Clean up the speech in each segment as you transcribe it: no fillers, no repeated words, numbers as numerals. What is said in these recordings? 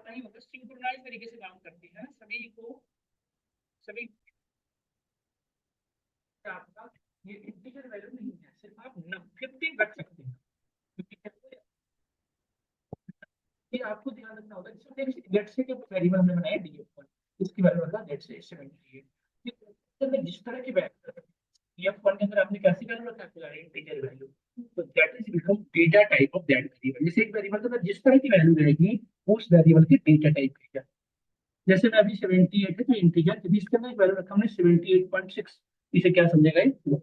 नहीं होगा, सिंक्रोनाइज तरीके से काम करती है सभी को, सभी। आपका ये इंटीजर वैल्यू नहीं है, सिर्फ आप 50 रख सकते हैं, क्योंकि ये आपको ध्यान रखना होगा। जैसे लेट्स से कि वेरिएबल हमने बनाया df1, इसकी वैल्यू होगा लेट्स से 78। ये में जिस तरह की वैल्यू df1 के अंदर आपने कैसी वैल्यू रखा है, इंटीजर वैल्यू, तो that is become data type of that variable. जैसे एक वेरिएबल के अंदर जिस तरह की वैल्यू रहेगी उस वेरिएबल की डेटा टाइप रहेगा। जैसे मैं अभी 78 है तो इंटीजर, यदि इसके अंदर एक वैल्यू रखा हमने 78.6, इसे क्या समझेगा ये।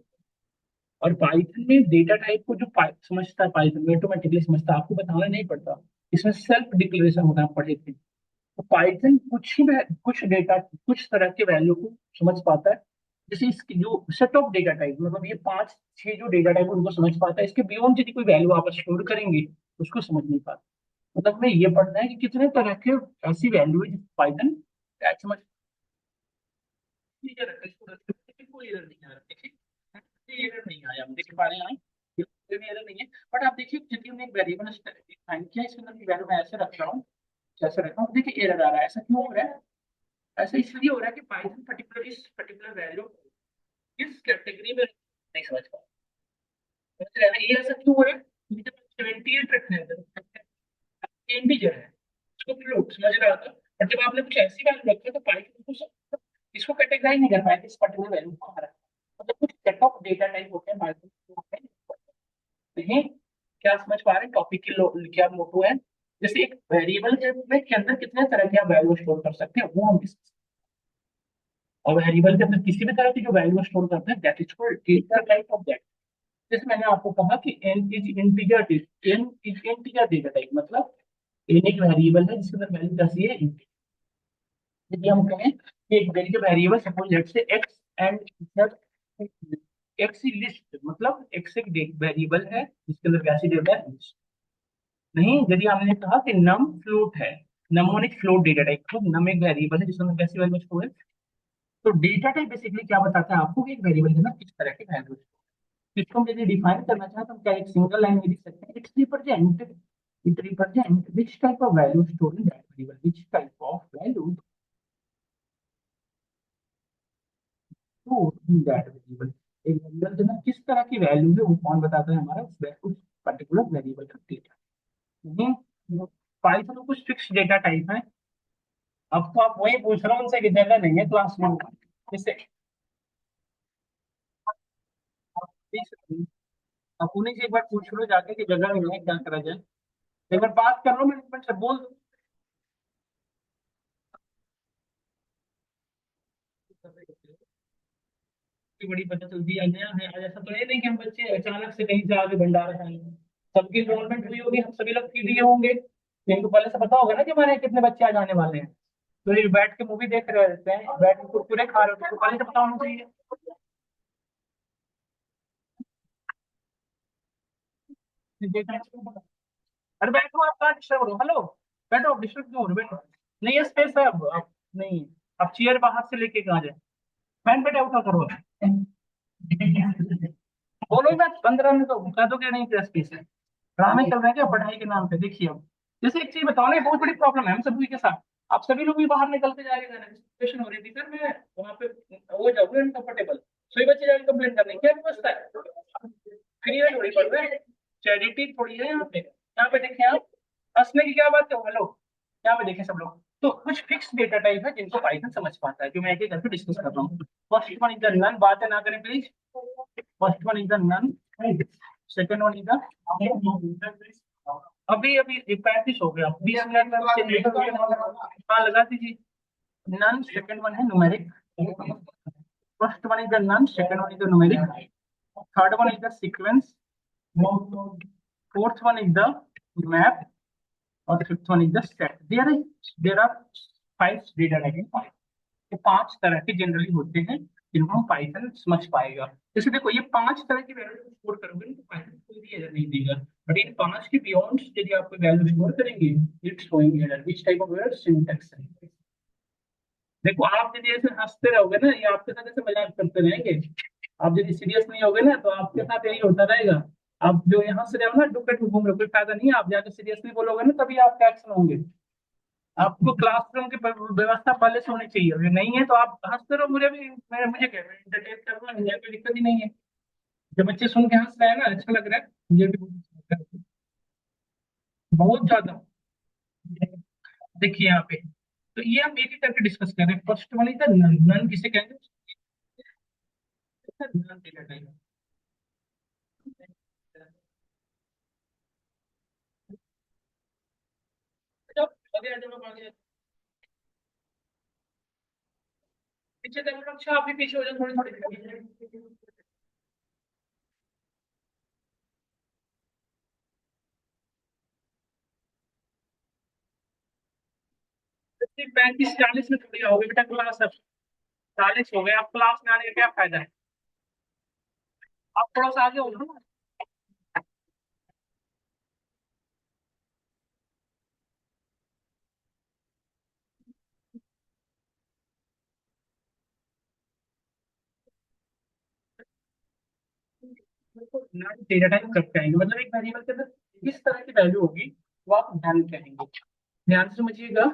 और पाइथन में डेटा टाइप को जो समझता है, पाइथन में ऑटोमेटिकली समझता है, आपको बताना नहीं पड़ता। इसमें सेल्फ डिक्लेरेशन होता है, पढ़े थे। तो पाइथन कुछ डेटा, कुछ तरह के वैल्यू को समझ पाता है। जैसे इसकी जो सेट ऑफ डेटा टाइप, मतलब ये पांच छह जो डेटा टाइप उनको समझ पाता है, इसके बियॉन्ड यदि कोई वैल्यू आप स्टोर करेंगे उसको समझ नहीं पाता। मतलब हमें ये पढ़ना है कि कितने तरह के ऐसी वैल्यू है जिस पाइथन समझ। कोई एरर नहीं आ रहा, देखिए एरर नहीं आया, हम देख पा रहे हैं, कोई भी एरर नहीं है। बट आप देखिए, यदि हमने एक वेरिएबल डिफाइन किया, इसके अंदर की वैल्यू मैं ऐसे रख रहा हूँ, जैसे रखा हूँ, देखिए एरर आ रहा है। ऐसा क्यों हो रहा है? ऐसा इसलिए हो रहा है कि पाइथन पर्टिकुलर इस पर्टिकुलर वैल्यू इस कैटेगरी में नहीं समझ पा रहा है। ये ऐसा क्यों हो रहा है? क्योंकि जब 78 रखने इंटीजर है, उसको फ्लोट समझ रहा था, और जब आपने कुछ ऐसी वैल्यू रखी तो पाइथन को इसको कैटेगराइज नहीं कर पाया कि इस पर्टिकुलर वैल्यू को आ रहा है। मतलब कुछ सेट ऑफ डेटा टाइप होते हैं पाइथन नहीं। क्या समझ पा रहे हैं टॉपिक की क्या मोटो है? जैसे एक वेरिएबल के अंदर कितने तरह के आप वैल्यू स्टोर कर सकते हैं वो हम डिस्कस। और वेरिएबल के अंदर किसी भी तरह की जो वैल्यू स्टोर करते हैं that is called data type of that. जैसे मैंने आपको कहा कि N is integer, N is integer data type, मतलब एन एक वेरिएबल है जिसके अंदर वैल्यू कैसी है, integer। यदि हम कहें कि एक variable suppose let's say x and x list, मतलब एक्स एक वेरिएबल है जिसके अंदर कैसी डेटा है, list। नहीं, यदि हमने कहा कि नम फ्लोट है, नम एक फ्लोट डेटा टाइप, तो नम एक वेरिएबल है जिसके अंदर कैसी वैल्यू स्टोर है। तो डेटा टाइप बेसिकली क्या बताता है आपको कि एक वेरिएबल के अंदर किस तरह की वैल्यू। इसको हम यदि डिफाइन करना चाहें तो हम क्या एक सिंगल लाइन में लिख सकते हैं, it represent which type of value store in that variable, which type of value store in that variable. एक वेरिएबल के अंदर किस तरह की वैल्यू है वो कौन बताता है, हमारा उस पर्टिकुलर वेरिएबल का डेटा। पाइथन में कुछ फिक्स डेटा टाइप है। अब तो आप वही पूछ रहे हो उनसे कि जगह नहीं है क्लास में, जिससे आप उन्हीं से एक बार पूछ लो जाके कि जगह नहीं है, क्या करा जाए। एक बार बात कर लो मैनेजमेंट से, बोल दो। इतनी बड़ी पता चलती है नया है आज, ऐसा तो है नहीं कि हम बच्चे अचानक से कहीं से आगे भंडारा खाएंगे। सबकी इन्वॉल्वमेंट हुई होगी, हम सभी लोग फीड दिए होंगे, तो इनको पहले से पता होगा ना कि हमारे यहाँ कितने बच्चे आ जाने वाले हैं। तो ये बैठ के मूवी देख रहे होते हैं, बैठ के कुरकुरे खा रहे होते हैं, तो पहले से पता होना चाहिए। देखना चाहिए। अरे बैठो, आप कहाँ डिस्टर्ब हो रहे हो? हेलो, बैठो, डिस्टर्ब क्यों हो रहे हो? बैठो, नहीं है स्पेस है अब नहीं। अब चेयर बाहर से लेके कहाँ जाए? फैन पे उठा करो। बोलो ही मत, 15 मिनट तो कह दो कि नहीं टेस्ट पीस है। ड्रामे चल रहे हैं क्या पढ़ाई के नाम पे? देखिए अब, जैसे एक चीज बताओ ना, ये बहुत बड़ी प्रॉब्लम है हम सभी के साथ। आप सभी लोग भी बाहर निकल के जाके सिचुएशन हो रही थी सर, मैं वहाँ पे हो जाऊंगा अनकंफर्टेबल, सभी बच्चे जाके कंप्लेन करने क्या व्यवस्था है? फ्री में थोड़ी पढ़ रहे हैं, चैरिटी थोड़ी है यहाँ पे देखें आप, हंसने की क्या बात है? हेलो, यहाँ पे देखें सब लोग। तो कुछ फिक्स डेटा टाइप है जिनको पाइथन समझ पाता है, जो मैं एक एक करके डिस्कस कर रहा हूँ। First one is the none, बातें ना करें please. First one is the none, second one is the, अभी अभी 35 हो गया, 20 मिनट में हाँ लगा दीजिए। नन, सेकंड वन है numeric. First one is the none, second one is the numeric, third one is the sequence, fourth one is the map, और fifth one is the set. There are 5 data type. ये 5 तरह के generally होते हैं जिनको हम Python समझ पाएगा। जैसे देखो, ये 5 तरह की वैल्यू स्टोर करोगे ना तो पाइथन कोई भी एरर नहीं देगा। बट इन 5 के बियॉन्ड यदि आप कोई वैल्यू स्टोर करेंगे, it's showing error, which type of error, syntax. देखो, आप यदि ऐसे हंसते रहोगे ना, ये आपके साथ ऐसे मजाक करते रहेंगे। आप यदि सीरियस नहीं होगे ना तो आपके साथ यही होता रहेगा। आप जो यहाँ से रहे हो ना, डुक्कट में घूम रहे हो, कोई फायदा नहीं है। आप जाकर सीरियसली बोलोगे ना तभी आपके एक्शन होंगे। आपको क्लासरूम की व्यवस्था पहले से होनी चाहिए, अगर नहीं है तो आप हंसते रहो, मुझे भी मुझे क्या एंटरटेन करना है, मुझे कोई दिक्कत ही नहीं है। जब बच्चे सुन के हंस रहे हैं ना, अच्छा लग रहा है, मुझे भी बहुत अच्छा लग रहा है। बहुत ज्यादा। देखिए यहाँ पे, तो ये हम एक एक करके डिस्कस कर रहे हैं। First one is the none. None किसे कहते हैं? None data type. जब आगे आ जाओ, आगे पीछे देखो, अच्छा आप भी पीछे हो जाओ थोड़ी थोड़ी। 35 40 में थोड़ी आओगे बेटा क्लास अब। 40 हो गए, आप क्लास में आने का क्या फायदा है? आप थोड़ा सा आगे हो जाओ ना। नॉन डेटा टाइप कब कहेंगे, मतलब एक वेरिएबल के अंदर किस तरह की वैल्यू होगी वो आप नन कहेंगे। ध्यान से समझिएगा।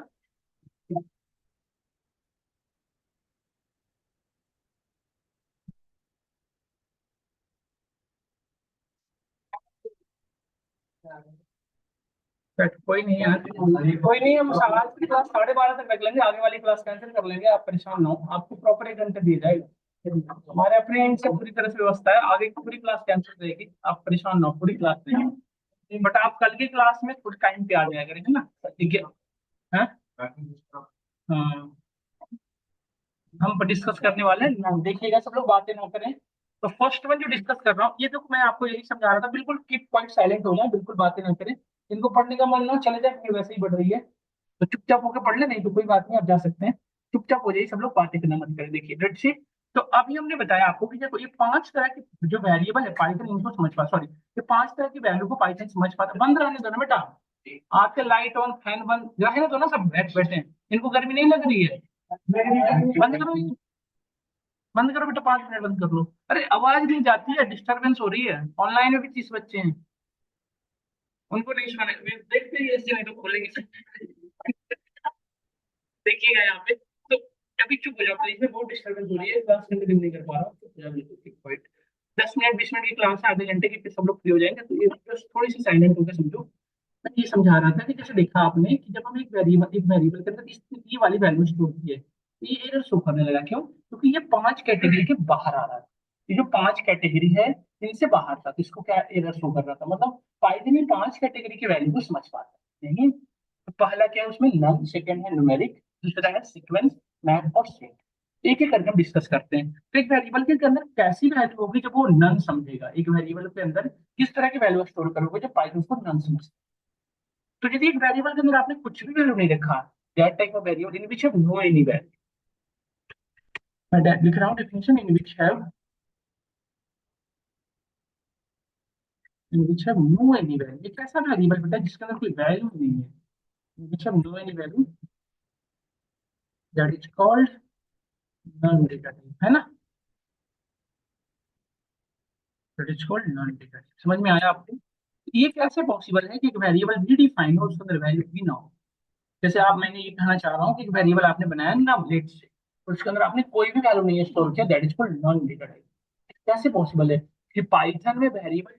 बट कोई नहीं यार, कोई नहीं, हम आज की क्लास 12:30 तक रख लेंगे, आगे वाली क्लास कैंसिल कर लेंगे, आप परेशान ना हो, आपको प्रॉपर 1 घंटे दिए जाएगा। हमारे अपने एंड से पूरी तरह से व्यवस्था है, आगे की पूरी क्लास कैंसिल रहेगी, आप परेशान ना हो, पूरी क्लास रहेगी। बट आप कल की क्लास में कुछ टाइम पे आ जाया करेंगे ना, ठीक है? हाँ हाँ, हम डिस्कस करने वाले हैं ना, देखिएगा सब लोग बातें ना करें। तो फर्स्ट वन जो डिस्कस कर रहा हूँ, ये तो मैं आपको यही समझा रहा था, बिल्कुल कीप पॉइंट साइलेंट हो जाए, बिल्कुल बातें ना करें। इनको पढ़ने का मन ना हो, चले जाए, फिर वैसे ही बढ़ रही है। तो चुपचाप होकर पढ़ ले, नहीं तो कोई बात नहीं, आप जा सकते हैं। चुपचाप हो जाइए, सब लोग बातें करना मत करें। देखिए लेट्स सी। तो अभी हमने बताया आपको कि देखो, ये 5 तरह की जो वेरिएबल है पाइथन इनको समझ पा, सॉरी, ये 5 तरह की वैल्यू को पाइथन समझ पाता। बंद रहने दो ना बेटा, आपके लाइट ऑन फैन बंद रहने दो ना, सब बैठ बैठे हैं, इनको गर्मी नहीं लग रही है? बंद करो, बंद करो बेटा, 5 मिनट बंद कर लो। अरे आवाज नहीं जाती है, डिस्टरबेंस हो रही है, ऑनलाइन में भी 30 बच्चे हैं, उनको नहीं सुनाने, देखते ही ऐसे नहीं तो खोलेंगे। देखिएगा यहाँ पे, तो अभी चुप हो जाओ, इसमें बहुत डिस्टर्बेंस हो रही है, क्लास कंटिन्यू नहीं कर पा रहा हूँ, चुप हो जाओ बिल्कुल, ठीक पॉइंट। 10 मिनट 20 मिनट की क्लास है, आधे घंटे की, फिर सब लोग फ्री हो जाएंगे, तो ये बस थोड़ी सी साइलेंट होकर समझो। मैं ये समझा रहा था कि जैसे देखा आपने कि जब हम एक वेरिएबल के अंदर ये वाली वैल्यू स्टोर की है, तो ये एरर शो करने लगा, क्यों? क्योंकि ये 5 कैटेगरी के बाहर आ रहा है। ये जो 5 कैटेगरी है, इनसे बाहर था, तो इसको क्या एरर शो कर रहा था, मतलब पाइथन में 5 कैटेगरी की वैल्यू को समझ पाता है नहीं। तो पहला क्या है उसमें, नल, सेकंड है न्यूमेरिक, दूसरा है सीक्वेंस, मैप और सेट। एक एक करके हम डिस्कस करते हैं। तो एक वेरिएबल के अंदर कैसी वैल्यू होगी जब वो नन समझेगा, एक वेरिएबल के अंदर किस तरह की वैल्यू स्टोर करोगे जब पाइथन को नन समझ। तो यदि एक वेरिएबल के अंदर आपने कुछ भी वैल्यू नहीं रखा, that type of variable in which have no any value, मैं लिख रहा हूँ definition, in which have no any value, एक ऐसा वेरिएबल बेटा जिसके अंदर कोई वैल्यू नहीं है, in which have no any value, that is called none data type, है ना? That is called none data type. समझ में आया आपको? ये कैसे पॉसिबल है कि एक वेरिएबल भी डिफाइन हो, उसके अंदर वैल्यू भी ना हो? जैसे आप, मैंने ये कहना चाह रहा हूँ कि एक वेरिएबल आपने बनाया ना लेट से, और उसके अंदर आपने कोई भी वैल्यू नहीं स्टोर किया, that is called none data type. कैसे पॉसिबल है कि पाइथन में वेरिएबल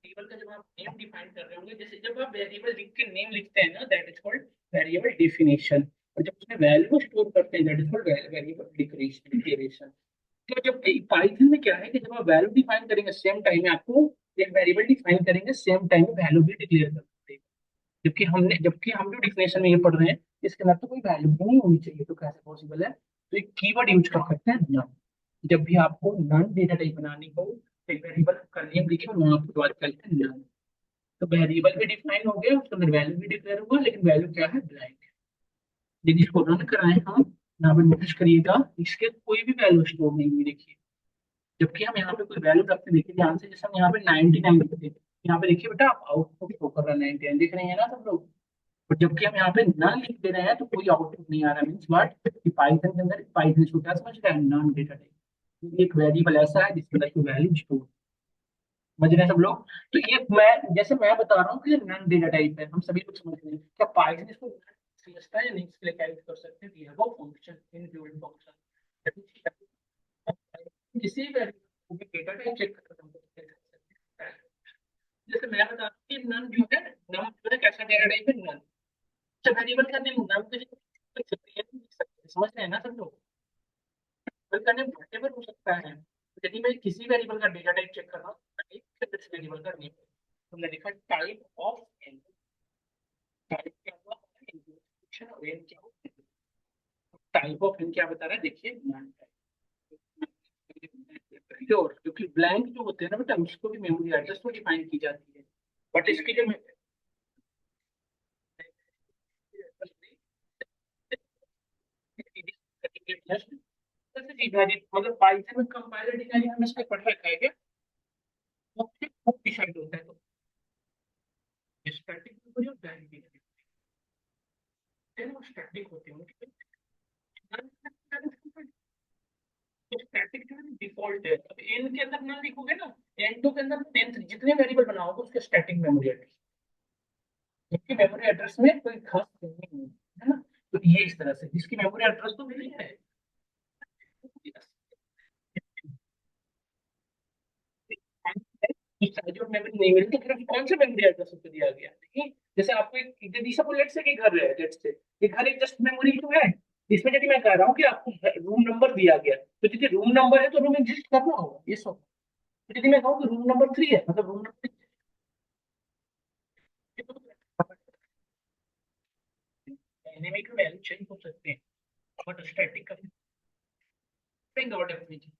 वेरिएबल का जब आप नेम डिफाइन कर रहे होंगे, जैसे जब आप वेरिएबल लिख के नेम लिखते हैं ना, that is called variable definition. और जब उसमें वैल्यू स्टोर करते हैं, that is called variable declaration. तो जब पाइथन में क्या है कि जब आप वैल्यू डिफाइन करेंगे, सेम टाइम में आपको एक वेरिएबल डिफाइन करेंगे, सेम टाइम में वैल्यू भी डिक्लेयर कर देंगे। जबकि हम जो डिफिनेशन में ये पढ़ रहे हैं, इसके अंदर तो कोई वैल्यू नहीं होनी चाहिए, तो कैसे पॉसिबल है? तो एक कीवर्ड यूज कर सकते हैं नन। जब भी आपको नन डेटा टाइप बनानी हो, एक वेरिएबल का नेम लिखे और वहां पर बात करते हैं नन। तो वेरिएबल भी डिफाइन हो गया, उसके अंदर वैल्यू भी डिक्लेयर हुआ, लेकिन वैल्यू क्या है, ब्लैंक। यदि इसको रन कराएं हम, यहाँ पे नोटिस करिएगा, इसके कोई भी वैल्यू स्टोर नहीं हुई, देखिए। जबकि हम यहाँ पे कोई वैल्यू रखते, देखिए ध्यान से, जैसे हम यहाँ पे 99 लिखते हैं, यहाँ पे देखिए बेटा, आप आउटपुट शो कर रहा है 99, दिख रहे हैं ना सब लोग? और जबकि हम यहाँ पे नन लिख दे रहे हैं, तो कोई आउटपुट नहीं आ रहा, मीन्स व्हाट, कि पाइथन के अंदर पाइथन को क्या समझ रहा है, नॉन डेटा टाइप। एक वेरिएबल ऐसा है जिसके अंदर कोई वैल्यू स्टोर। समझ रहे हैं सब लोग। तो ये मैं जैसे मैं बता रहा हूँ कि नन डेटा टाइप है, हम सभी लोग समझ रहे हैं, क्या पाइथन इसको समझता है या नहीं, इसके लिए कैलकुलेट कर सकते हैं, ये वो फंक्शन इंक्लूड फंक्शन किसी भी वेरिएबल को डेटा टाइप चेक करना हो। जैसे मैं बता रहा हूँ कि नन जो है, नन जो है कैसा डेटा टाइप है, नन। अच्छा वेरिएबल का नेम नन तो समझ रहे हैं ना सब लोग। वेरिएबल का नेम वैटेवर हो सकता है, तो यदि मैं किसी वेरिएबल का डेटा टाइप चेक कर रहा हूँ, फिर वेरिएबल का नेम तो मैंने लिखा टाइप ऑफ एन, टाइप क्या हुआ इंक्लूशन और एन क्या हुआ, टाइप ऑफ एन क्या बता रहा है देखिए नन श्योर, क्योंकि ब्लैंक जो होते हैं ना बेटा उसको भी मेमोरी एड्रेस तो डिफाइन की जाती है, बट इसके जो मतलब पाइथन में कंपाइलर डिजाइन हमने इसमें पढ़ रखा है क्या, वो डिसाइड होता है, तो स्टैटिक मेमोरी और डायनेमिक मेमोरी, वो स्टैटिक होते हैं उनके, स्टैटिक जो है डिफॉल्ट है। अब एन के अंदर ना लिखोगे ना, एन टू के अंदर टेंथ जितने वेरिएबल बनाओगे उसके स्टैटिक मेमोरी एड्रेस, जिसकी मेमोरी एड्रेस में कोई खास नहीं है ना। तो ये इस तरह से जिसकी मेमोरी एड्रेस तो नहीं है, इस साइज और मेमोरी नहीं मिली तो फिर कौन सा मेमोरी एड्रेस उसको दिया गया नहीं। जैसे आपको एक यदि सपोज लेट्स से कि घर है, लेट्स से ये घर एक जस्ट मेमोरी तो है, इसमें यदि मैं कह रहा हूँ कि आपको रूम नंबर दिया गया, तो यदि रूम नंबर है तो रूम एग्जिस्ट करना होगा ये सब। तो यदि मैं कहूँ कि रूम नंबर 3 है, मतलब room number dynamic value change हो सकते हैं, बट स्टैटिक का और डेफिनेशन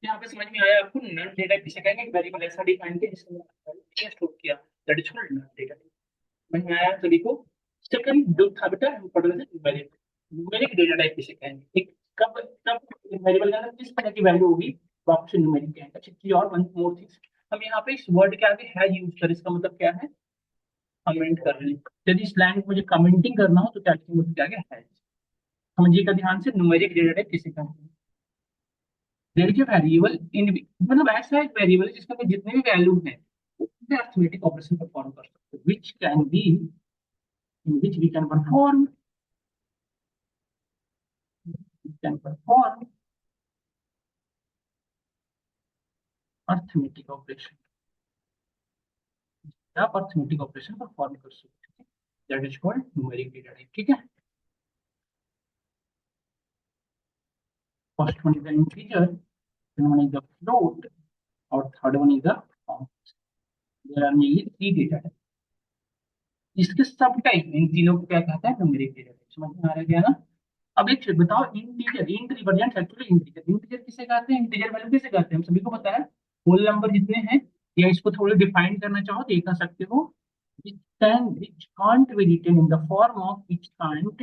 यहाँ पे समझ में आया आपको। नल डेटा किसे कहेंगे, वेरिएबल ऐसा डिफाइन किया जिसने स्टोर किया, that is called null data. समझ में आया सभी को। सेकंड जो था बेटा हम पढ़ रहे थे न्यूमेरिक, न्यूमेरिक डेटा टाइप किसे कहेंगे, ठीक, कब कब वेरिएबल का किस तरह की वैल्यू होगी तो आप उसे न्यूमेरिक कहेंगे। अच्छा चीज और वन मोर थिंग्स, हम यहाँ पे इस वर्ड के आगे है यूज कर, इसका मतलब क्या है, कमेंट कर रहे हैं। यदि इस लाइन को मुझे कमेंटिंग करना हो तो क्या लिखेंगे, उसके आगे है। समझिएगा ध्यान से, न्यूमेरिक डेटा टाइप किसे कहेंगे, देखिए वेरिएबल इन, मतलब ऐसा एक वेरिएबल जिसके अंदर जितने भी वैल्यू है उससे अर्थमेटिक ऑपरेशन परफॉर्म कर सकते हैं, which can be, in which we can perform arithmetic operation, आप अर्थमेटिक ऑपरेशन परफॉर्म कर सकते हैं, that is called numeric data type, ठीक है। First one is an integer, second one is the float, और third one is the count. There are mainly three data type, इसके सब type in तीनों को क्या कहता है, न्यूमेरिक डेटा टाइप। समझ में आ रहा है ना। अब एक चीज बताओ, integer int represent actually integer, integer किसे कहते हैं, इंटीजर वैल्यू किसे कहते हैं, हम सभी को पता है। होल नंबर जितने हैं, या इसको थोड़ा डिफाइन करना चाहो तो ये कह सकते हो, which can't be written in the form of, which can't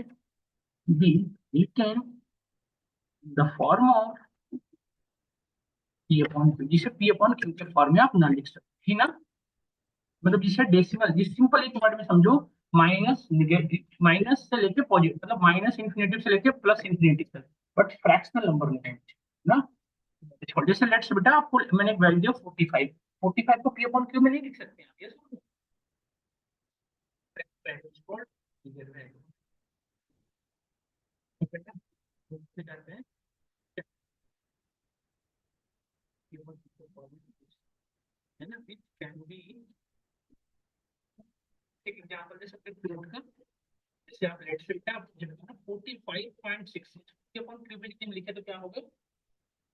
be written in the form of p upon q, जिसे p upon q के फॉर्म में आप ना लिख सकते, है ना। मतलब जिसे डेसिमल, जिस सिंपल एक वर्ड में समझो, माइनस नेगेटिव, माइनस से लेके पॉजिटिव, मतलब माइनस इंफिनिटी से लेके प्लस इंफिनिटी तक, बट फ्रैक्शनल नंबर में है ना। छोटे से लेट्स बेटा आपको मैंने एक वैल्यू दिया 45, 45 को p अपॉन q में नहीं लिख सकते आप, ये सुनो, बेटा उससे करते हैं, है ना, इट कैन बी, एक एग्जांपल दे सकते हैं प्लॉट का। जैसे आप लेट्स से बेटा आप जब ना 45.6 p अपॉन q में लिखे तो क्या होगा,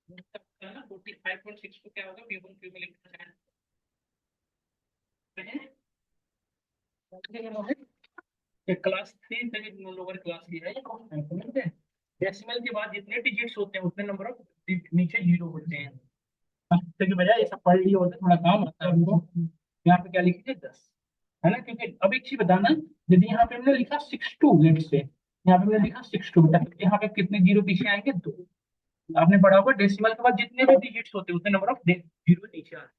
45.6 को क्या होगा p अपॉन q में लिखना है। ये क्लास 3 से लोअर क्लास की है ये कॉन्सेप्ट, समझते हैं। डेसिमल के बाद जितने डिजिट्स होते हैं उतने नंबर ऑफ नीचे जीरो होते हैं, की बजाय ये सब पढ़ लिया होता थोड़ा काम आता है उनको। यहाँ पे क्या लिखिए 10, है ना, क्योंकि अब एक चीज बताना, यदि यहाँ पे हमने लिखा 62 लेट से, यहाँ पे हमने लिखा 62 बेटा, यहाँ पे कितने जीरो पीछे आएंगे, 2। आपने पढ़ा होगा डेसिमल के बाद जितने भी डिजिट्स होते हैं उतने नंबर ऑफ जीरो नीचे आते हैं।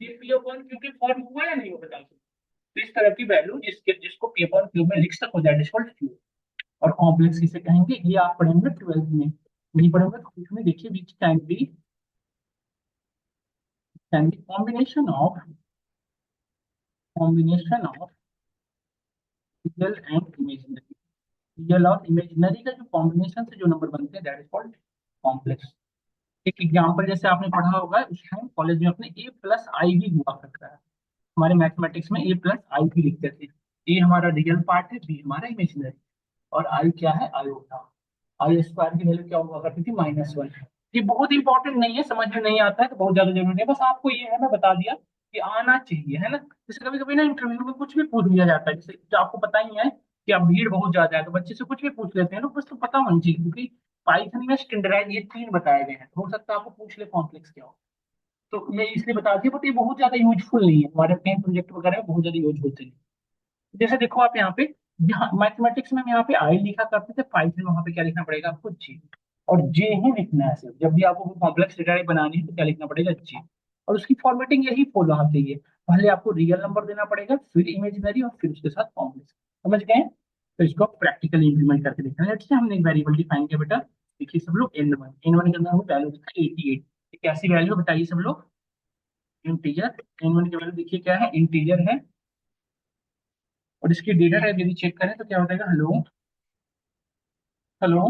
ये पी अपॉन क्यू के फॉर्म हुआ या नहीं हुआ बता दो। तो इस तरह की वैल्यू जिसके जिसको पी अपॉन क्यू में लिख सको, दैट इज कॉल्ड क्यू। और कॉम्प्लेक्स किसे कहेंगे, ये आप पढ़ेंगे 12th में, नहीं पढ़ोगे तो इसमें देखिए, विच can B combination of combination of real and imaginary, real और इमेजिनरी का जो कॉम्बिनेशन से जो नंबर बनते हैं दैट इज कॉल्ड कॉम्प्लेक्स। एक एग्जांपल जैसे आपने पढ़ा होगा उस टाइम कॉलेज में अपने ए प्लस आई भी हुआ करता है, हमारे मैथमेटिक्स में ए प्लस आई भी लिखते थे। ए हमारा रियल पार्ट है, बी हमारा इमेजिनरी, और आई क्या है, आयोटा। आई स्क्वायर की वैल्यू क्या हुआ करती थी, -1। ये बहुत इंपॉर्टेंट नहीं है, समझ में नहीं आता है तो बहुत ज्यादा जरूरी है, बस आपको ये है मैं बता दिया कि आना चाहिए, है ना। जैसे कभी कभी ना इंटरव्यू में कुछ भी पूछ लिया जाता है, जैसे जो आपको पता ही है कि अब भीड़ बहुत ज्यादा है तो बच्चे से कुछ भी पूछ लेते हैं लोग, बस तो पता होना चाहिए, क्योंकि पाइथन में स्टैंडर्डाइज ये 3 बताए गए हैं, तो हो सकता है आपको पूछ ले कॉम्प्लेक्स क्या हो। तो मैं इसलिए बता दिया, बट ये बहुत ज्यादा यूजफुल नहीं है, हमारे कहीं प्रोजेक्ट वगैरह में बहुत ज्यादा यूज होते नहीं। जैसे देखो आप यहाँ पे, यहाँ मैथमेटिक्स में हम यहाँ पे आई लिखा करते थे, पाइथन में वहाँ पे क्या लिखना पड़ेगा आपको, जी। और जे ही लिखना है सिर्फ, जब भी आपको कॉम्प्लेक्स डेटा बनानी है तो क्या लिखना पड़ेगा, जी। और उसकी फॉर्मेटिंग यही फॉलो होना चाहिए, पहले आपको रियल नंबर देना पड़ेगा, फिर इमेजिनरी, और फिर उसके साथ कॉम्प्लेक्स। समझ गए। तो इसको प्रैक्टिकली इंप्लीमेंट करके देखना है। लेट्स से हमने एक वेरिएबल डिफाइन किया बेटा, देखिए सब लोग एन वन के अंदर हमें वैल्यू दिखा 88। ये कैसी वैल्यू बताइए सब लोग, इंटीजर। एन वन की वैल्यू देखिए क्या है, इंटीजर है। और इसकी डेटा टाइप यदि चेक करें तो क्या हो जाएगा, hello, hello,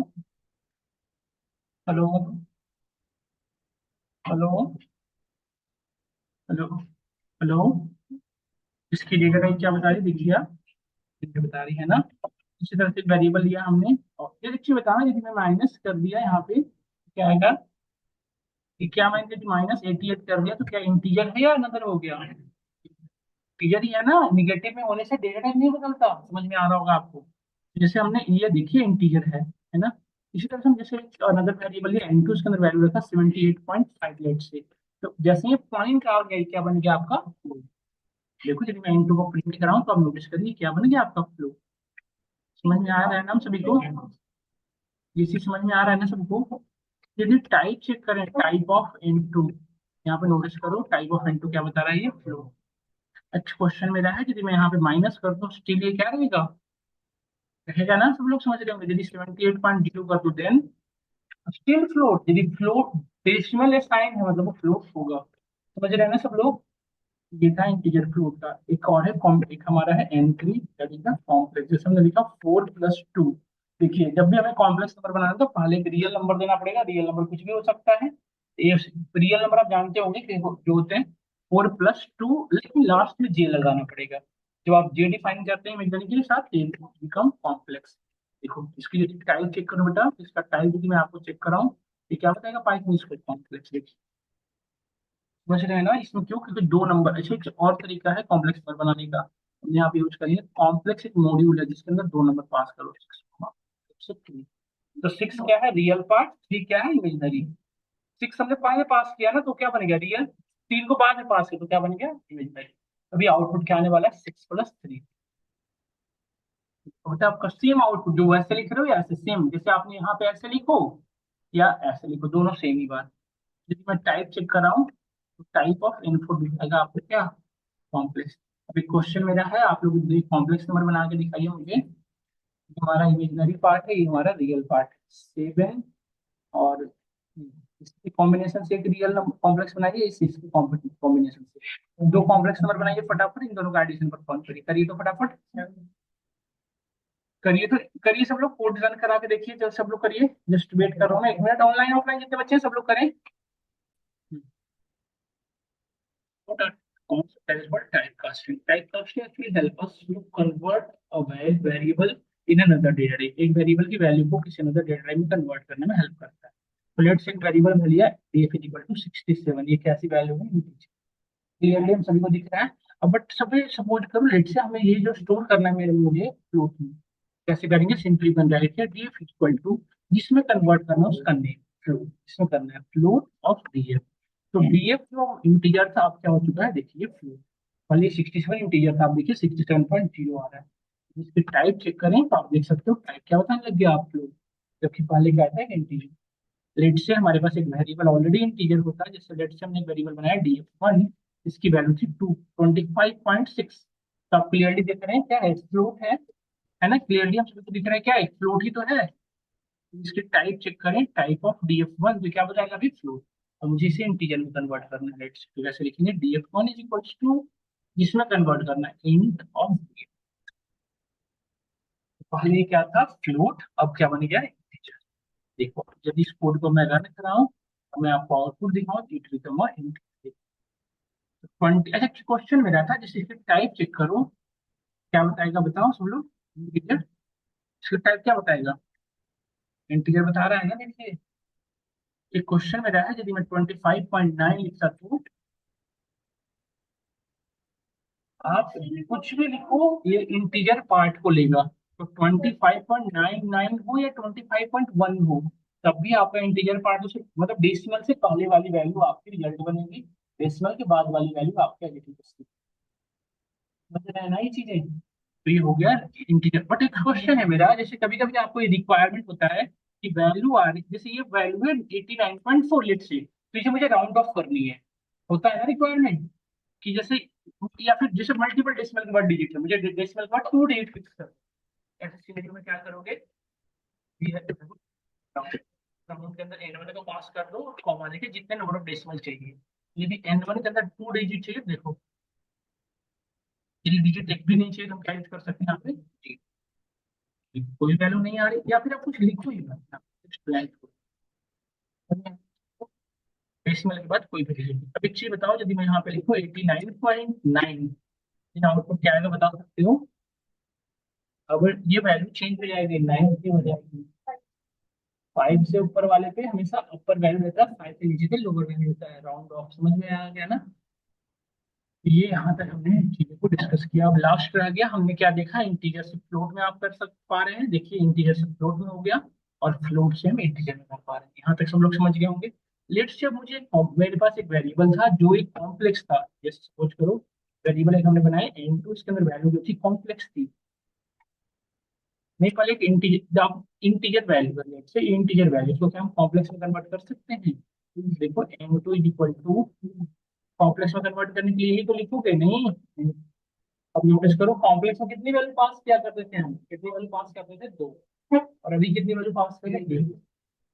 hello, hello, hello, hello. इसकी डेटा टाइप क्या बता रही है, देखिए आप, ये बता रही है ना। इसी तरह से वेरिएबल लिया हमने, और ये देखिए बताना, यदि मैं माइनस कर दिया यहाँ पे क्या आएगा, कि क्या मैंने यदि -88 कर दिया तो क्या इंटीजर है या अनदर हो गया, इंटीजर ही है ना। निगेटिव में होने से डेटा टाइप नहीं बदलता, समझ में आ रहा होगा आपको। जैसे हमने ये देखिए इंटीजर है ना। इसी तरह से हम जैसे अनदर वेरिएबल लिया n2, उसके अंदर वैल्यू रखा 78.58 से, तो जैसे ये पॉइंट आ गया क्या बन गया आपका फ्लो। देखो जब मैं n2 को प्रिंट कराऊं तो आप नोटिस करिए क्या बन गया आपका फ्लो। समझ में आ रहा है ना हम सभी को, ये चीज समझ में आ रहा है ना सबको। यदि टाइप चेक करें, टाइप ऑफ n2, यहाँ पे नोटिस करो टाइप ऑफ n2 क्या बता रहा है, ये फ्लो। अच्छा क्वेश्चन मेरा है, यदि मैं यहाँ पे माइनस कर दूं स्टिल ये क्या रहेगा, रहेगा ना, सब लोग समझ रहे होंगे। यदि 78.0 कर दूं देन स्टिल फ्लोट, यदि फ्लोट डेसिमल साइन है मतलब वो फ्लोट होगा। समझ रहे हैं ना सब लोग। ये था इंटीजर फ्लोट का। एक और है एक हमारा है n3, that is the complex, जैसे हमने लिखा 4+2। देखिए जब भी हमें कॉम्प्लेक्स नंबर बनाना है तो पहले एक रियल नंबर देना पड़ेगा, रियल नंबर कुछ भी हो सकता है। ये रियल नंबर आप जानते होंगे कि जो होते हैं 4+2, लेकिन लास्ट में जे लगाना पड़ेगा। जब आप जे डिफाइन करते हैं इमेजनरी के साथ, बिकम कॉम्प्लेक्स। देखो इसकी यदि टाइप चेक करो बेटा, इसका टाइप यदि मैं आपको चेक कराऊं, ये क्या बताएगा, पाइथन इसको कॉम्प्लेक्स। देखिए समझ रहे हैं ना इसमें क्यों, क्योंकि दो नंबर, अच्छा एक और तरीका है कॉम्प्लेक्स नंबर बनाने का, हमने यहाँ पे यूज करिए कॉम्प्लेक्स, एक मॉड्यूल है जिसके अंदर दो नंबर पास करो, 6 तो 6 क्या है, रियल पार्ट, 3 क्या है, इमेजिनरी। 6 हमने पहले पास किया ना तो क्या बन गया, रियल। 3 को बाद में पास किया तो क्या बन गया, इमेजिनरी। अभी आउटपुट क्या आने वाला है, 6+3। तो बेटा आपका सेम आउटपुट जो वैसे लिख रहे हो या ऐसे सेम, जैसे आपने यहाँ पे ऐसे लिखो या ऐसे लिखो, दोनों सेम ही बात। यदि मैं टाइप चेक कर रहा हूँ तो टाइप ऑफ इनपुट दिखाएगा आपको क्या, कॉम्प्लेक्स। अभी क्वेश्चन मेरा है, आप लोग कॉम्प्लेक्स नंबर बना के दिखाइए मुझे। ये हमारा इमेजिनरी पार्ट है, ये हमारा रियल पार्ट है, 7 और इसके कॉम्बिनेशन से एक रियल नंबर कॉम्प्लेक्स बनाइए, इसके कॉम्बिनेशन से दो कॉम्प्लेक्स नंबर बनाइए फटाफट, इन दोनों का एडिशन परफॉर्म करिए, करिए तो फटाफट, करिए तो, करिए सब लोग, कोड रन करा के देखिए, जब सब लोग करिए, जस्ट वेट कर रहा हूँ मैं 1 मिनट, ऑनलाइन ऑफलाइन जितने बच्चे हैं सब लोग करें। What are concepts that is what typecasting? Typecasting actually help us to convert a variable in another data type. एक वेरिएबल की वैल्यू को किसी अनदर डेटा टाइप में कन्वर्ट करने में हेल्प करता है। तो लेट्स एक वेरिएबल में लिया df इक्वल टू 67, ये कैसी वैल्यू है, क्लियरली हम सभी को दिख रहा है। अब बट सभी सपोज करो, लेट से हमें ये जो स्टोर करना है मेरे मुझे फ्लोट में, कैसे करेंगे, सिंपली बन जाएगा df इक्वल टू, जिसमें कन्वर्ट करना है उसका नेम, फ्लोट, इसमें करना है फ्लोट ऑफ df। तो डीएफ जो इंटीजर था अब क्या हो चुका है, देखिए फ्लोट। पहले 67 इंटीजर था, आप देखिए 67.0 आ रहा है। इसकी टाइप चेक करें तो आप देख सकते हो टाइप क्या बताने लग गया आप फ्लोट, जबकि पहले क्या था, इंटीजर। लेट से हमारे पास एक वेरिएबल ऑलरेडी इंटीजर होता है, जैसे लेट से हमने एक वेरिएबल बनाया df1, इसकी वैल्यू थी 25.6। तो आप क्लियरली देख रहे हैं क्या है, फ्लोट है ना, क्लियरली हम सभी को दिख रहा है क्या है, फ्लोट ही तो है। इसकी टाइप चेक करें, टाइप ऑफ df1 तो क्या बताएगा अभी, फ्लोट। और मुझे इसे इंटीजर में कन्वर्ट करना है, लेट्स तो कैसे लिखेंगे, df1 इज इक्वल टू जिसमें कन्वर्ट करना है इंट ऑफ। पहले क्या था फ्लोट, अब क्या बन गया इंटीजर। देखो यदि इस कोड को मैं रन कराऊं और मैं आपको आउटपुट दिखाऊं, इट बिकम इंट 20। अच्छा क्वेश्चन मेरा था, जैसे इसका टाइप चेक करो, क्या बताएगा बताओ सब लोग। इंटीजर, इसका टाइप क्या बताएगा? इंटीजर बता रहा है ना, देखिए। एक क्वेश्चन मेरा है, यदि मैं 25.9 लिखता तो आप कुछ भी लिखो ये इंटीजर पार्ट को लेगा। तो 25.99 हो या 25.1 हो, तब भी आपका इंटीजर पार्ट उसे, मतलब डेसिमल से पहले वाली वैल्यू आपकी रिजल्ट बनेगी, डेसिमल के बाद वाली वैल्यू आपके एडिटिव बनेगी। मतलब है ना ये चीजें। तो ये हो गया इंटीजर। बट एक क्वेश्चन है मेरा, जैसे कभी कभी आपको ये रिक्वायरमेंट होता है कि वैल्यू आ रही, जैसे ये वैल्यू है 89.4 लेट से, तो इसे मुझे राउंड ऑफ करनी है। होता है ना रिक्वायरमेंट कि जैसे, या फिर जैसे मल्टीपल डेसिमल के बाद डिजिट है, मुझे डेसिमल के बाद 2 डिजिट फिक्स कर, ऐसे सिनेरियो में क्या करोगे? राउंड के अंदर n1 को पास कर दो और कॉमा देके जितने नंबर ऑफ डेसिमल चाहिए। यदि n1 के अंदर 2 डिजिट चाहिए, देखो यदि डिजिट एक भी नहीं चाहिए तो हम क्या यूज कर सकते हैं यहाँ पे जी। कोई वैल्यू नहीं आ रही, या फिर आप कुछ लिखो ही मत, कुछ ब्लैंक डेसिमल के बाद कोई भी डिजिट। अब एक चीज बताओ, यदि मैं यहाँ पे लिखूँ 89.9, आउटपुट क्या आएगा बता सकते हो? अब ये वैल्यू चेंज हो जाएगी, 9 की हो जाएगी। 5 से ऊपर वाले पे हमेशा अपर वैल्यू रहता है, 5 से नीचे पे लोअर वैल्यू होता है, राउंड ऑफ। समझ में आ गया ना? ये यहाँ तक हमने चीजों को डिस्कस किया। अब लास्ट रह गया, हमने क्या देखा, इंटीजर से फ्लोट में आप कर सक पा रहे हैं, देखिए इंटीजर से फ्लोट में हो गया, और फ्लोट से हम इंटीजर में कर पा रहे हैं। यहाँ तक सब लोग समझ गए होंगे। लेट्स से अब मुझे मेरे पास एक वेरिएबल था जो एक कॉम्प्लेक्स था, जैसे सपोज करो वेरिएबल एक हमने बनाया n2, इसके अंदर वैल्यू जो थी कॉम्प्लेक्स थी। नहीं, पहले एक इंटीजर, आप इंटीजर वैल्यू है, लेट्स से इंटीजर वैल्यू को क्या हम कॉम्प्लेक्स में कन्वर्ट कर सकते हैं? देखो n2 is equal to, complex में कन्वर्ट करने के लिए यही तो लिखोगे नहीं। अब नोटिस करो कॉम्प्लेक्स में कितनी वैल्यू पास किया करते थे हम, कितनी वैल्यू पास करते थे? 2। और अभी कितनी वैल्यू पास करेंगे?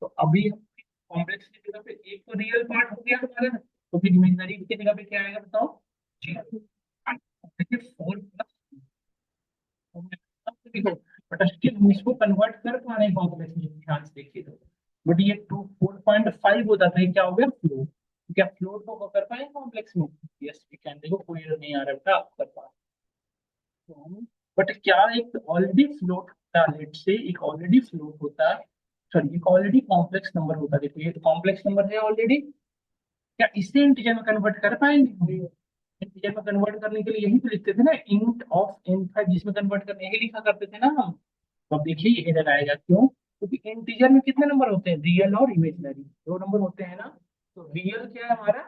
तो अभी कॉम्प्लेक्स की जगह पे एक तो रियल पार्ट हो गया हमारा, तो फिर इमेजिनरी की जगह पे क्या आएगा बताओ? जी। देखिए 4 देखो, बट स्टिल हम इसको कन्वर्ट कर पा रहे हैं कॉम्प्लेक्स में, ध्यान से देखिए तो। बट ये 4.5 होता था, ये क्या हो गया फ्लोट। क्या फ्लोट को कर पाए कॉम्प्लेक्स में? Yes we can. देखो कोई error नहीं आ रहा था, आप कर पा रहे हो। बट क्या एक ऑलरेडी फ्लोट होता, लेट से एक ऑलरेडी फ्लोट होता, सॉरी एक ऑलरेडी कॉम्प्लेक्स नंबर होता, देखो ये तो कॉम्प्लेक्स नंबर है ऑलरेडी, क्या इसे इंटीजर में कन्वर्ट कर पाएंगे? इंटीजर में कन्वर्ट करने के लिए यही तो लिखते थे ना, इंट ऑफ n5, जिसमें कन्वर्ट करने यही लिखा करते थे ना हम। तो अब देखिए ये एरर आएगा, क्यों? क्योंकि इंटीजर में कितने नंबर होते हैं, रियल और इमेजिनरी, 2 नंबर होते हैं ना। तो रियल क्या है हमारा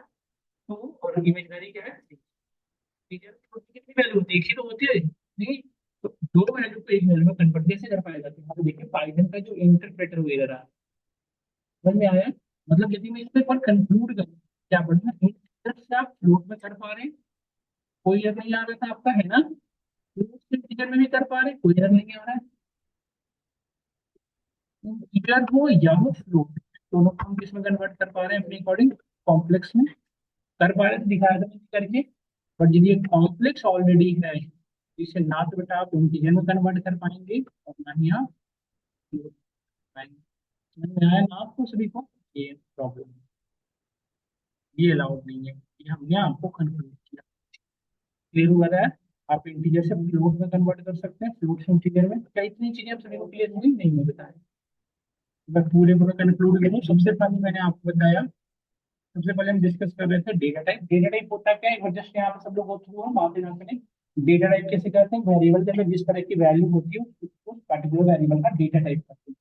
2, और इमेजिनरी क्या है 6। इंटीजर की कितनी वैल्यू होती है, एक ही तो होती है नहीं। तो 2 वैल्यू को एक वैल्यू में कन्वर्ट कैसे कर पाएगा? तो यहाँ पे देखिए पाइथन का जो इंटरप्रेटर वगैरह रहा, समझ में आया? मतलब यदि मैं इस पर कंक्लूड करूँ, क्या बढ़िया इंटीजर से आप फ्लोट में कर पा रहे हैं, कोई एरर नहीं आ रहा था आपका, है ना? फ्लोट से इंटीजर में भी कर पा रहे हैं, कोई एरर नहीं आ रहा है। इंटीजर हो या हो फ्लोट, दोनों को हम किसमें कन्वर्ट कर पा रहे हैं अपने अकॉर्डिंग? कॉम्प्लेक्स में कर पा रहे हैं, दिखाया था मैंने करके। बट यदि कॉम्प्लेक्स ऑलरेडी है, इसे ना तो बेटा आप इंटीजर में कन्वर्ट कर पाएंगे, और ना ही आप float कर पाएंगे। समझ में आया ना आपको सभी को? ये प्रॉब्लम, ये अलाउड नहीं है, ये हमने आपको कंक्लूड किया। क्लियर हुआ रहा है? आप इंटीजर से फ्लोट में कन्वर्ट कर सकते हैं, फ्लोट से इंटीजर में। क्या इतनी चीजें आप सभी को क्लियर हुई? नहीं मैं बताया, मैं पूरे पूरा कंक्लूड करूँ। सबसे पहले मैंने आपको बताया, सबसे पहले हम डिस्कस कर रहे थे डेटा टाइप। डेटा टाइप होता क्या है, जस्ट यहाँ पे सब लोग हो थ्रू हम माफी ना करें। डेटा टाइप कैसे करते हैं? वेरिएबल के अंदर जिस तरह की वैल्यू होती है उस पर्टिकुलर वेरिएबल का डेटा टाइप करते हैं।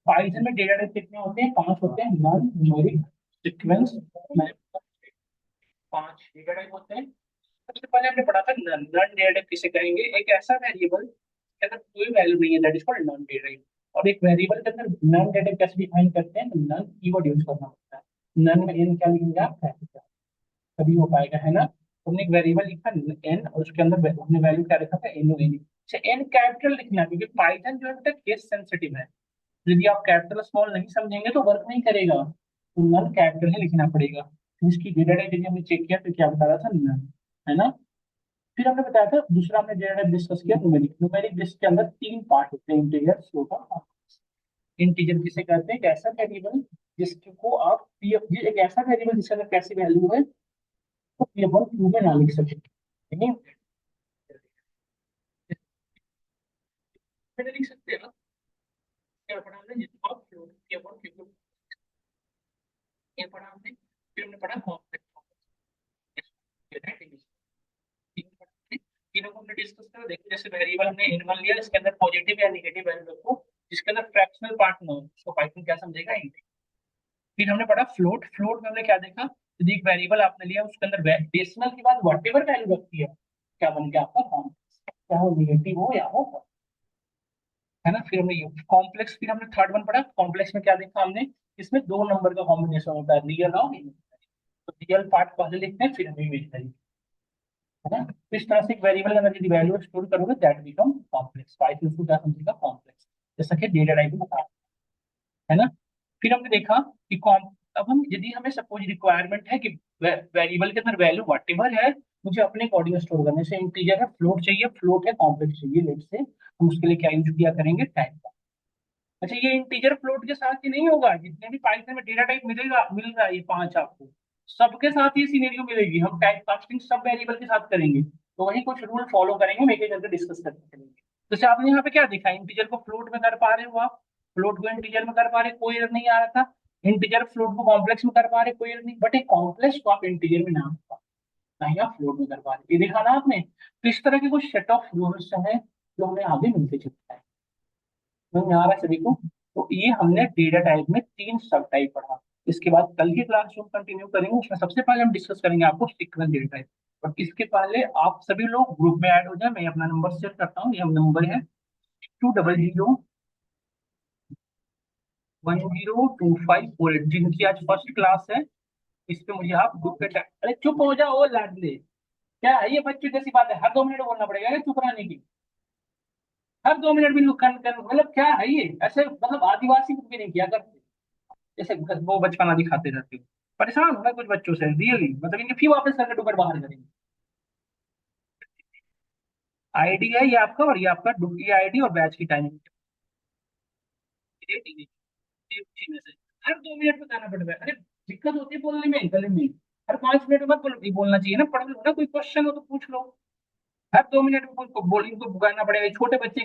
पाइथन में डेटा टाइप कितने होते हैं? 5 होते हैं, null, numeric, sequence, map. 5 data type होते हैं। सबसे पहले हमने पढ़ा था नन। नन डेटा टाइप किसे कहेंगे? एक ऐसा वेरिएबल के अंदर कोई वैल्यू नहीं है, that is called none data type. और एक वेरिएबल के अंदर नन डेटा टाइप कैसे डिफाइन करते हैं? तो नन कीवर्ड यूज करना होता है। नन में एन क्या लिखेंगे आप? तभी हो पाएगा, है ना? तुमने एक वेरिएबल लिखा एन, और उसके अंदर हमने वैल्यू क्या रखा था? N O N. अच्छा एन कैपिटल लिखना है, क्योंकि पाइथन जो है बेटा केस सेंसिटिव है। यदि आप कैपिटल स्मॉल नहीं समझेंगे तो वर्क नहीं करेगा, तो नन कैपिटल ही लिखना पड़ेगा। तो इसकी डेटा टाइप यदि हमने चेक किया तो क्या बता रहा था? नन, है ना? फिर हमने बताया था दूसरा हमने डेटा टाइप डिस्कस किया न्यूमेरिक। न्यूमेरिक जिसके अंदर तीन पार्ट होते हैं, इंटीजर, फ्लोट और कॉम्प्लेक्स। इंटीजर किसे कहते हैं? एक ऐसा वेरिएबल जिसको आप ये एक ऐसा वेरिएबल जिसके अंदर कैसी वैल्यू है तो ये अपन क्यू में ना लिख सके, ठीक है? मैंने लिख सकते हैं क्या पढ़ा हमने? जिसको आप फ्लोट के अपन क्यू ये पढ़ा हमने। फिर हमने पढ़ा कॉम्प्लेक्स। तीनों को हमने डिस्कस करा। देखिए जैसे वेरिएबल हमने इन1 लिया, इसके अंदर पॉजिटिव या नेगेटिव वैल्यू रखो, जिसके अंदर फ्रैक्शनल पार्ट ना हो, उसको पाइथन क्या समझेगा? इंटीजर। फिर हमने पढ़ा फ्लोट। फ्लोट में हमने क्या देखा? यदि एक वेरिएबल आपने लिया उसके अंदर डेसिमल के बाद व्हाटएवर वैल्यू रखती है, क्या बन गया आपका कॉम्प्लेक्स, चाहे वो नेगेटिव हो या हो, है ना? फिर हमने ये कॉम्प्लेक्स, फिर हमने थर्ड वन पढ़ा। कॉम्प्लेक्स में क्या देखा हमने? इसमें दो नंबर का कॉम्बिनेशन होता है, रियल और इमेजिनरी। तो रियल पार्ट पहले लिखते हैं, फिर हम इमेजिनरी, है ना? तो इस तरह से एक वेरिएबल के अंदर यदि वैल्यू स्टोर करोगे दैट बिकम कॉम्प्लेक्स। पाइथन उसको क्या समझेगा? कॉम्प्लेक्स। जैसा कि डेटा टाइप में बता, है ना? फिर हमने देखा कि कॉम अब हम यदि हमें सपोज रिक्वायरमेंट है कि वेरिएबल के अंदर वैल्यू व्हाटएवर है मुझे अपने अकॉर्डिंग स्टोर करने से, इंटीजर है, फ्लोट चाहिए, फ्लोट है, कॉम्प्लेक्स चाहिए, लेट से हम उसके लिए क्या यूज किया करेंगे? टाइप का। अच्छा, ये इंटीजर फ्लोट के साथ ही नहीं होगा, जितने भी पाइथन में डेटा टाइप मिलेगा मिल रहा है ये पांच आपको, सबके साथ ये सिनेरियो मिलेगी। हम टाइप कास्टिंग सब वेरिएबल के साथ करेंगे, तो वही कुछ रूल फॉलो करेंगे, हम एक एक करके डिस्कस करते चलेंगे। जैसे आपने यहाँ पे क्या देखा, इंटीजर को फ्लोट में कर पा रहे हो आप, फ्लोट को इंटीजर में कर पा रहे, कोई एरर नहीं आ रहा था। इंटीजर फ्लोट को कॉम्प्लेक्स में कर पा रहे, कोई एरर नहीं, बट एक कॉम्प्लेक्स को आप इंटीजर में ना कर पा, ना ही आप फ्लोट में कर पा रहे, ये देखा ना आपने? तो इस तरह के कुछ सेट ऑफ रूल्स हैं जो हमें आगे मिलते चलता है। समझ में आ रहा है सभी को? तो ये हमने डेटा टाइप में तीन सब टाइप पढ़ा। इसके बाद कल की क्लास जो कंटिन्यू करेंगे उसमें सबसे पहले हम डिस्कस करेंगे आपको सीक्वेंस डेटा टाइप। और इसके पहले आप सभी लोग ग्रुप में ऐड हो जाए, मैं अपना नंबर शेयर करता हूँ, ये नंबर है 200102548, जिनकी आज फर्स्ट क्लास है। इस पे मुझे आप ग्रुप पे अरे चुप हो जाओ लाडले, क्या है ये बच्चों जैसी बात है? हर 2 मिनट बोलना पड़ेगा क्या चुप रहने की? हर 2 मिनट भी मतलब क्या है ये? ऐसे मतलब आदिवासी कुछ भी नहीं किया करते, जैसे वो बचपना दिखाते रहते हो। परेशान हो मैं कुछ बच्चों से रियली, मतलब इनके फी वापस करके टुकड़ बाहर करेंगे। आईडी है ये आपका, और ये आपका ये आईडी और बैच की टाइमिंग। हर 2 मिनट में गाना पड़ता है, अरे दिक्कत होती है बोलने में, गले में। हर 5 मिनट में मत बोलो, नहीं बोलना चाहिए ना, पढ़ लो ना, कोई क्वेश्चन हो तो पूछ लो। हर 2 मिनट में इनको गाना पड़ेगा, छोटे बच्चे